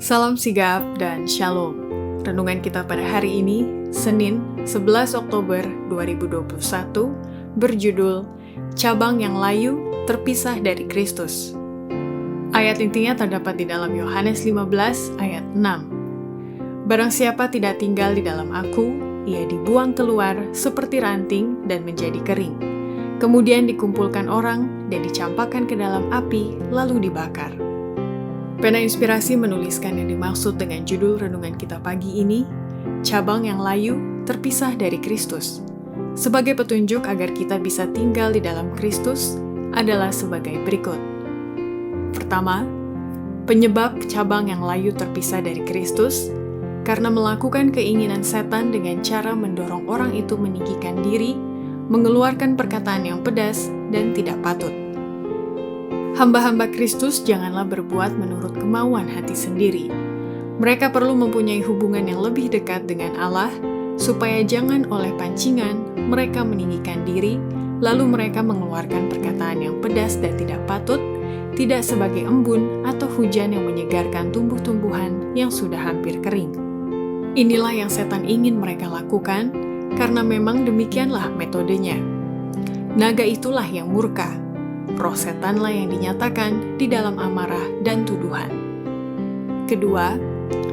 Salam sigap dan shalom. Renungan kita pada hari ini, Senin 11 Oktober 2021, berjudul Cabang yang Layu Terpisah dari Kristus. Ayat intinya terdapat di dalam Yohanes 15 ayat 6. Barang siapa tidak tinggal di dalam aku, ia dibuang keluar seperti ranting dan menjadi kering. Kemudian dikumpulkan orang dan dicampakkan ke dalam api lalu dibakar. Pena Inspirasi menuliskan yang dimaksud dengan judul renungan kita pagi ini, Cabang yang Layu Terpisah dari Kristus. Sebagai petunjuk agar kita bisa tinggal di dalam Kristus adalah sebagai berikut. Pertama, penyebab cabang yang layu terpisah dari Kristus karena melakukan keinginan setan dengan cara mendorong orang itu meninggikan diri, mengeluarkan perkataan yang pedas dan tidak patut. Hamba-hamba Kristus janganlah berbuat menurut kemauan hati sendiri. Mereka perlu mempunyai hubungan yang lebih dekat dengan Allah, supaya jangan oleh pancingan mereka meninggikan diri, lalu mereka mengeluarkan perkataan yang pedas dan tidak patut, tidak sebagai embun atau hujan yang menyegarkan tumbuh-tumbuhan yang sudah hampir kering. Inilah yang setan ingin mereka lakukan, karena memang demikianlah metodenya. Naga itulah yang murka. Roh setanlah yang dinyatakan di dalam amarah dan tuduhan. Kedua,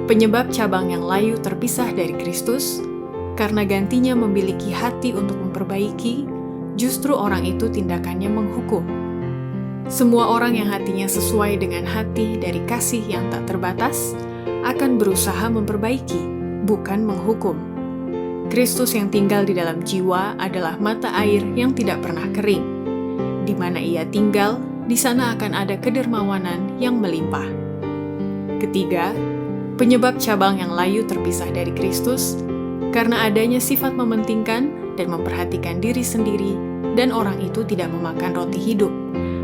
penyebab cabang yang layu terpisah dari Kristus, karena gantinya memiliki hati untuk memperbaiki, justru orang itu tindakannya menghukum. Semua orang yang hatinya sesuai dengan hati dari kasih yang tak terbatas, akan berusaha memperbaiki, bukan menghukum. Kristus yang tinggal di dalam jiwa adalah mata air yang tidak pernah kering. Di mana ia tinggal, di sana akan ada kedermawanan yang melimpah. Ketiga, penyebab cabang yang layu terpisah dari Kristus, karena adanya sifat mementingkan dan memperhatikan diri sendiri, dan orang itu tidak memakan roti hidup,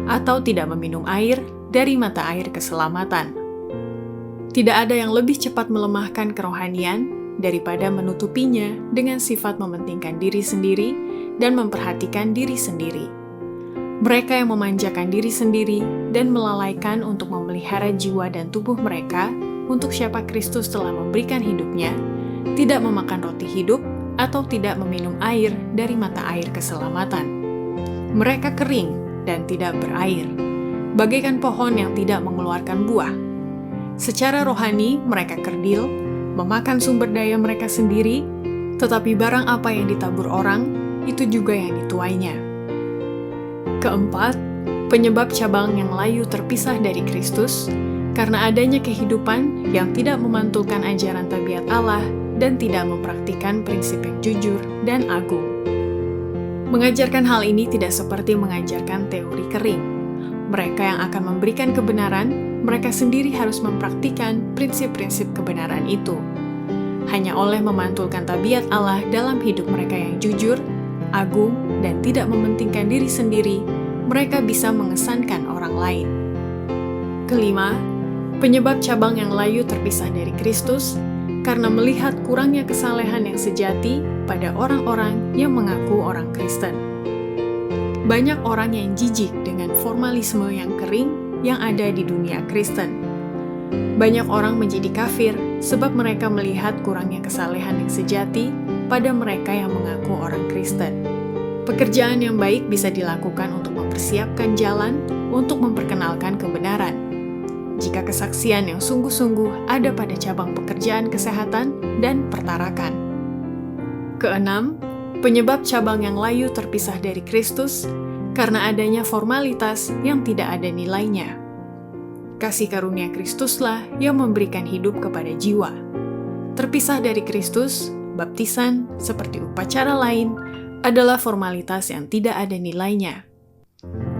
atau tidak meminum air dari mata air keselamatan. Tidak ada yang lebih cepat melemahkan kerohanian daripada menutupinya dengan sifat mementingkan diri sendiri dan memperhatikan diri sendiri. Mereka yang memanjakan diri sendiri dan melalaikan untuk memelihara jiwa dan tubuh mereka untuk siapa Kristus telah memberikan hidupnya, tidak memakan roti hidup atau tidak meminum air dari mata air keselamatan. Mereka kering dan tidak berair, bagaikan pohon yang tidak mengeluarkan buah. Secara rohani mereka kerdil, memakan sumber daya mereka sendiri, tetapi barang apa yang ditabur orang, itu juga yang dituainya. Keempat, penyebab cabang yang layu terpisah dari Kristus, karena adanya kehidupan yang tidak memantulkan ajaran tabiat Allah dan tidak mempraktikkan prinsip yang jujur dan agung. Mengajarkan hal ini tidak seperti mengajarkan teori kering. Mereka yang akan memberikan kebenaran, mereka sendiri harus mempraktikkan prinsip-prinsip kebenaran itu. Hanya oleh memantulkan tabiat Allah dalam hidup mereka yang jujur, agung, dan tidak mementingkan diri sendiri, mereka bisa mengesankan orang lain. Kelima, penyebab cabang yang layu terpisah dari Kristus, karena melihat kurangnya kesalehan yang sejati pada orang-orang yang mengaku orang Kristen. Banyak orang yang jijik dengan formalisme yang kering yang ada di dunia Kristen. Banyak orang menjadi kafir sebab mereka melihat kurangnya kesalehan yang sejati pada mereka yang mengaku orang Kristen. Pekerjaan yang baik bisa dilakukan untuk mempersiapkan jalan untuk memperkenalkan kebenaran. Jika kesaksian yang sungguh-sungguh ada pada cabang pekerjaan kesehatan dan pertarakan. Keenam, penyebab cabang yang layu terpisah dari Kristus karena adanya formalitas yang tidak ada nilainya. Kasih karunia Kristuslah yang memberikan hidup kepada jiwa. Terpisah dari Kristus, baptisan, seperti upacara lain, adalah formalitas yang tidak ada nilainya.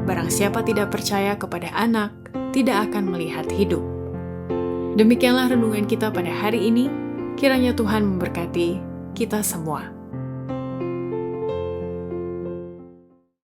Barang siapa tidak percaya kepada Anak, tidak akan melihat hidup. Demikianlah renungan kita pada hari ini. Kiranya Tuhan memberkati kita semua.